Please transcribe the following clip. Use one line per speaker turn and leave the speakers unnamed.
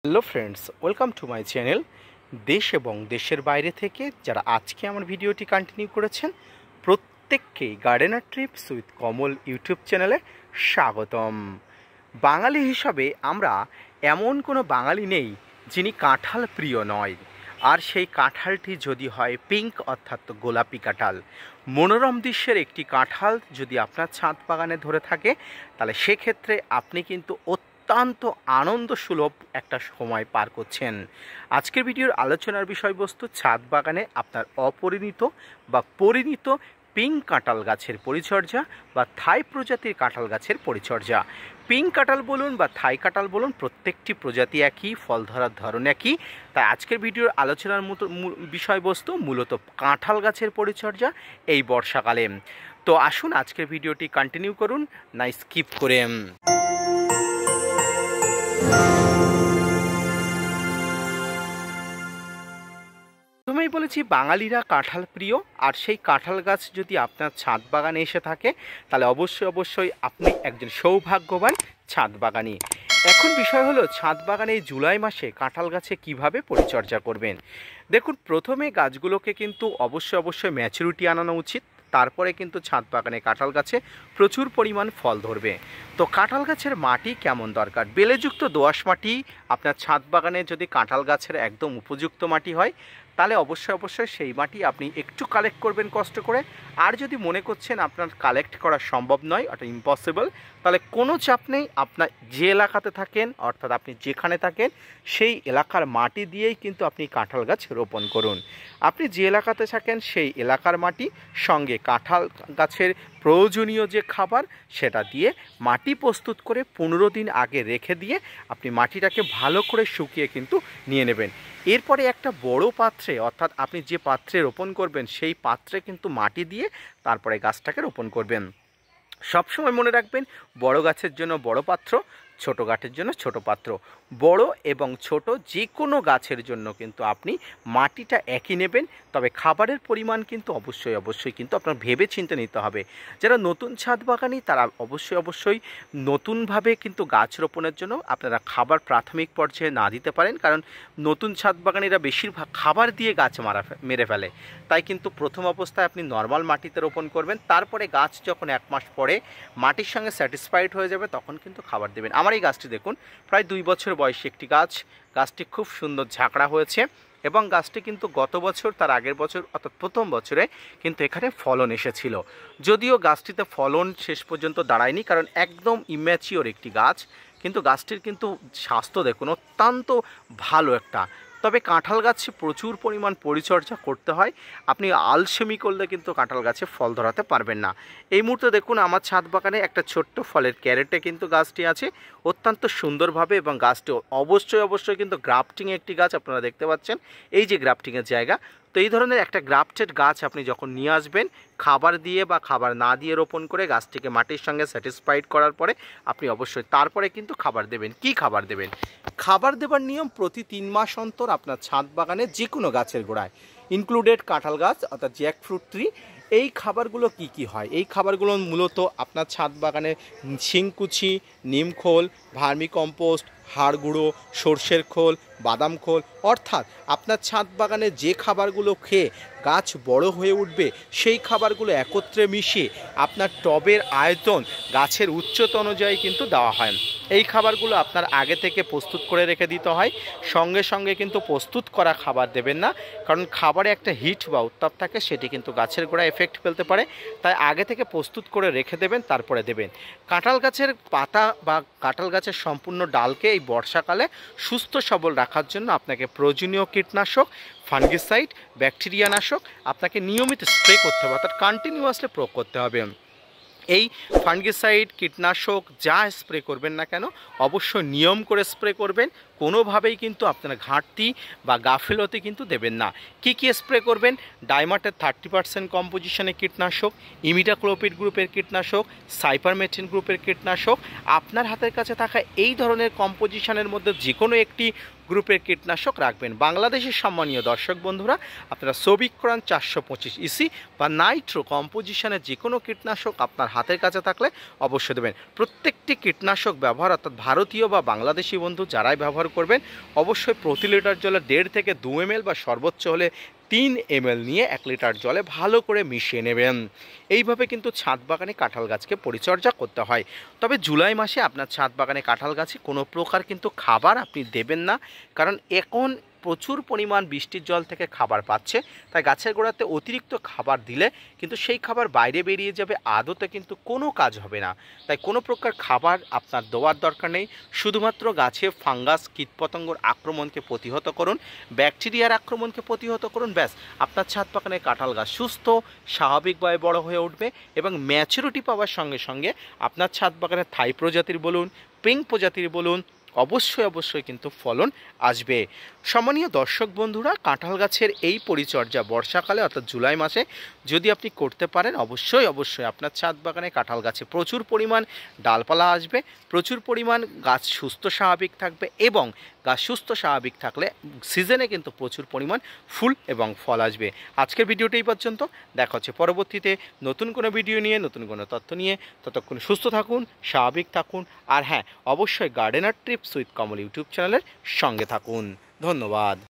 Hello friends, welcome to my channel. দেশ এবং দেশের বাইরে থেকে যারা আজকে আমার ভিডিওটি কন্টিনিউ করেছেন প্রত্যেককেই gardener TRIPS with Kamal YouTube চ্যানেলে স্বাগতম। বাঙালি হিসাবে আমরা এমন কোনো বাঙালি নেই যিনি কাঁঠাল প্রিয় নয়। আর সেই কাঁঠালটি যদি হয় পিঙ্ক অর্থাৎ গোলাপি কাঁঠাল, মনোরম দৃশ্যের একটি কাঁঠাল যদি আপনার ছাদ বাগানে ধরে থাকে, তাহলে সেক্ষেত্রে আপনি কিন্তু অত্যন্ত আনন্দ সুলভ একটা সময় পার করছেন। আজকের ভিডিওর আলোচনার বিষয়বস্তু ছাদ বাগানে আপনার অপরিণত বা পরিণত পিঙ্ক কাঁঠাল গাছের পরিচর্যা বা থাই প্রজাতির কাঁঠাল গাছের পরিচর্যা। পিঙ্ক কাঁঠাল বলুন বা থাই কাঁঠাল বলুন, প্রত্যেকটি প্রজাতি একই, ফল ধরার ধরন একই। তাই আজকের ভিডিওর আলোচনার বিষয়বস্তু মূলত কাঁঠাল গাছের পরিচর্যা এই বর্ষাকালে। তো আসুন আজকের ভিডিওটি কন্টিনিউ করুন, না স্কিপ করে। প্রথমেই বলেছি বাঙালিরা কাঁঠাল প্রিয়, আর সেই কাঁঠাল গাছ যদি আপনার ছাদ বাগানে এসে থাকে তাহলে অবশ্যই আপনি একজন সৌভাগ্যবান ছাদ বাগানি। এখন বিষয় হলো ছাদ বাগানে জুলাই মাসে কাঁঠাল গাছে কিভাবে পরিচর্যা করবেন। দেখুন, প্রথমে গাছগুলোকে কিন্তু অবশ্যই ম্যাচুরিটি আনানো উচিত, তারপরে কিন্তু ছাদ বাগানে কাঁঠাল গাছে প্রচুর পরিমাণ ফল ধরবে। তো কাঁঠাল গাছের মাটি কেমন দরকার? বেলেযুক্ত দোআঁশ মাটি আপনার ছাদ বাগানে যদি কাঁঠাল গাছের একদম উপযুক্ত মাটি হয়, তাহলে অবশ্যই সেই মাটি আপনি একটু কালেক্ট করবেন কষ্ট করে। আর যদি মনে করছেন আপনার কালেক্ট করা সম্ভব নয়, ওটা ইম্পসিবল, তাহলে কোনো চাপ নেই। আপনার যে এলাকাতে থাকেন অর্থাৎ আপনি যেখানে থাকেন সেই এলাকার মাটি দিয়েই কিন্তু আপনি কাঁঠাল গাছ রোপণ করুন। আপনি যে এলাকাতে থাকেন সেই এলাকার মাটি সঙ্গে কাঁঠাল গাছের প্রয়োজনীয় যে খাবার সেটা দিয়ে মাটি প্রস্তুত করে 15 দিন আগে রেখে দিয়ে আপনি মাটিটাকে ভালো করে শুকিয়ে কিন্তু নিয়ে নেবেন। এরপরে একটা বড় পাত্রে, অর্থাৎ আপনি যে পাত্রে রোপণ করবেন সেই পাত্রে কিন্তু মাটি দিয়ে তারপরে গাছটাকে রোপণ করবেন। সবসময় মনে রাখবেন, বড় গাছের জন্য বড় পাত্র, ছোট গাছের জন্য ছোট পাত্র। বড় এবং ছোট যে কোনো গাছের জন্য কিন্তু আপনি মাটিটা একই নেবেন, তবে খাবারের পরিমাণ কিন্তু অবশ্যই কিন্তু আপনার ভেবে চিন্তে নিতে হবে। যারা নতুন ছাদ বাগানি তারা অবশ্যই নতুনভাবে কিন্তু গাছ রোপণের জন্য আপনারা খাবার প্রাথমিক পর্যায়ে না দিতে পারেন, কারণ নতুন ছাদ বাগানিরা বেশিরভাগ খাবার দিয়ে গাছ মেরে ফেলে। তাই কিন্তু প্রথম অবস্থায় আপনি নর্মাল মাটিতে রোপণ করবেন, তারপরে গাছ যখন 1 মাস পরে মাটির সঙ্গে স্যাটিসফাইড হয়ে যাবে তখন কিন্তু খাবার দেবেন। আমার এই গাছটি দেখুন, প্রায় 2 বছর বয়সী একটি গাছ। গাছটি খুব সুন্দর ঝাঁকড়া হয়েছে এবং গাছটি কিন্তু গত বছর, তার আগের বছর অর্থাৎ প্রথম বছরে কিন্তু এখানে ফলন এসেছিল। যদিও গাছটিতে ফলন শেষ পর্যন্ত দাঁড়ায়নি, কারণ একদম ইম্যাচিওর একটি গাছ, কিন্তু গাছটির কিন্তু স্বাস্থ্য দেখুন অত্যন্ত ভালো একটা। তবে কাঁঠাল গাছে প্রচুর পরিমাণ পরিচর্যা করতে হয়। আপনি আলসেমি করলে কিন্তু কাঁঠাল গাছে ফল ধরাতে পারবেন না। এই মুহূর্তে দেখুন আমার ছাদ বাগানে একটা ছোট্ট ফলের ক্যারেটে কিন্তু গাছটি আছে অত্যন্ত সুন্দরভাবে, এবং গাছটি অবশ্যই কিন্তু গ্রাফটিং একটি গাছ। আপনারা দেখতে পাচ্ছেন এই যে গ্রাফটিংয়ের জায়গা। তো এই ধরনের একটা গ্রাফটেড গাছ আপনি যখন নিয়ে আসবেন, খাবার দিয়ে বা খাবার না দিয়ে রোপণ করে গাছটিকে মাটির সঙ্গে স্যাটিসফাইড করার পরে আপনি অবশ্যই তারপরে কিন্তু খাবার দেবেন। কি খাবার দেবেন? খাবার দেবার নিয়ম প্রতি 3 মাস অন্তর আপনার ছাদ বাগানে যে কোনো গাছের গোড়ায়, ইনক্লুডেড কাঁঠাল গাছ অর্থাৎ জ্যাকফ্রুট ট্রি, এই খাবারগুলো কি হয়? এই খাবারগুলো মূলত আপনার ছাদ বাগানে শিংকুচি, নিমখোল, ভার্মি কম্পোস্ট, হাড় গুঁড়ো, সর্ষের খোল, বাদাম খোল, অর্থাৎ আপনার ছাদ বাগানে যে খাবারগুলো খেয়ে গাছ বড় হয়ে উঠবে সেই খাবারগুলো একত্রে মিশিয়ে আপনার টবের আয়তন, গাছের উচ্চতা অনুযায়ী কিন্তু দেওয়া হয়। এই খাবারগুলো আপনার আগে থেকে প্রস্তুত করে রেখে দিতে হয়। সঙ্গে কিন্তু প্রস্তুত করা খাবার দেবেন না, কারণ খাবারে একটা হিট বা উত্তাপ থাকে, সেটি কিন্তু গাছের গোড়ায় এফেক্ট ফেলতে পারে। তাই আগে থেকে প্রস্তুত করে রেখে দেবেন, তারপরে দেবেন। কাঁঠাল গাছের পাতা বা কাঁঠাল গাছের সম্পূর্ণ ডালকে এই বর্ষাকালে সুস্থ সবল রাখার জন্য আপনাকে প্রয়োজনীয় কীটনাশক, ফাঙ্গিসাইড, ব্যাকটেরিয়া নাশক আপনাকে নিয়মিত স্প্রে করতে হবে, অর্থাৎ কন্টিনিউয়াসলি প্রয়োগ করতে হবে। এই ফাঙ্গিসাইড, কীটনাশক যা স্প্রে করবেন না কেন অবশ্যই নিয়ম করে স্প্রে করবেন। কোনোভাবেই কিন্তু আপনারা ঘাটতি বা গাফিলতি কিন্তু দেবেন না। কি স্প্রে করবেন? ডাইমাটের 30% কম্পোজিশনের কীটনাশক, ইমিডাক্লোপিড গ্রুপের কীটনাশক, সাইপারমেথ্রিন গ্রুপের কীটনাশক। আপনার হাতের কাছে থাকা এই ধরনের কম্পোজিশনের মধ্যে যে কোনো একটি গ্রুপের কীটনাশক রাখবেন। বাংলাদেশের সম্মানীয় দর্শক বন্ধুরা, আপনারা সবিক্রান 425 ইসি বা নাইট্রো কম্পোজিশনের যে কোনো কীটনাশক আপনার হাতের কাছে থাকলে অবশ্যই দেবেন। প্রত্যেকটি কীটনাশক ব্যবহার, অর্থাৎ ভারতীয় বা বাংলাদেশি বন্ধু যারাই ব্যবহার করবেন অবশ্যই প্রতি লিটার জলে 1.5 থেকে 2 ml বা সর্বোচ্চ হলে 3 ml নিয়ে 1 লিটার জলে ভালো করে মিশিয়ে নেবেন। এইভাবে কিন্তু ছাদ বাগানে কাঁঠাল গাছকে পরিচর্যা করতে হয়। তবে জুলাই মাসে আপনার ছাদ বাগানে কাঁঠাল গাছে কোনো প্রকার কিন্তু খাবার আপনি দেবেন না, কারণ এখন প্রচুর পরিমাণ বৃষ্টির জল থেকে খাবার পাচ্ছে, তাই গাছের গোড়াতে অতিরিক্ত খাবার দিলে কিন্তু সেই খাবার বাইরে বেরিয়ে যাবে, আদতে কিন্তু কোনো কাজ হবে না। তাই কোনো প্রকার খাবার আপনার দেওয়ার দরকার নেই। শুধুমাত্র গাছে ফাঙ্গাস কীটপতঙ্গর আক্রমণকে প্রতিহত করুন, ব্যাকটেরিয়ার আক্রমণকে প্রতিহত করুন, ব্যাস আপনার ছাদ বাগানে কাঁঠাল গাছ সুস্থ স্বাভাবিকভাবে বড় হয়ে উঠবে এবং ম্যাচুরিটি পাওয়ার সঙ্গে সঙ্গে আপনার ছাদ বাগানে থাই প্রজাতির বলুন, পিঙ্ক প্রজাতির বলুন, অবশ্যই কিন্তু ফলন আসবে। সম্মানীয় দর্শক বন্ধুরা, কাঁঠাল গাছের এই পরিচর্যা বর্ষাকালে অর্থাৎ জুলাই মাসে যদি আপনি করতে পারেন অবশ্যই আপনার ছাদ বাগানে কাঁঠাল গাছে প্রচুর পরিমাণ ডালপালা আসবে, প্রচুর পরিমাণ গাছ সুস্থ স্বাভাবিক থাকবে এবং গাছ সুস্থ স্বাভাবিক থাকলে সিজনে কিন্তু প্রচুর পরিমাণ ফুল এবং ফল আসবে। আজকের ভিডিওটি এই পর্যন্ত, দেখা হচ্ছে পরবর্তীতে নতুন কোনো ভিডিও নিয়ে, নতুন কোনো তথ্য নিয়ে। ততক্ষণ সুস্থ থাকুন, স্বাভাবিক থাকুন, আর হ্যাঁ অবশ্যই gardener tips with Kamal YouTube চ্যানেলের সঙ্গে থাকুন। ধন্যবাদ।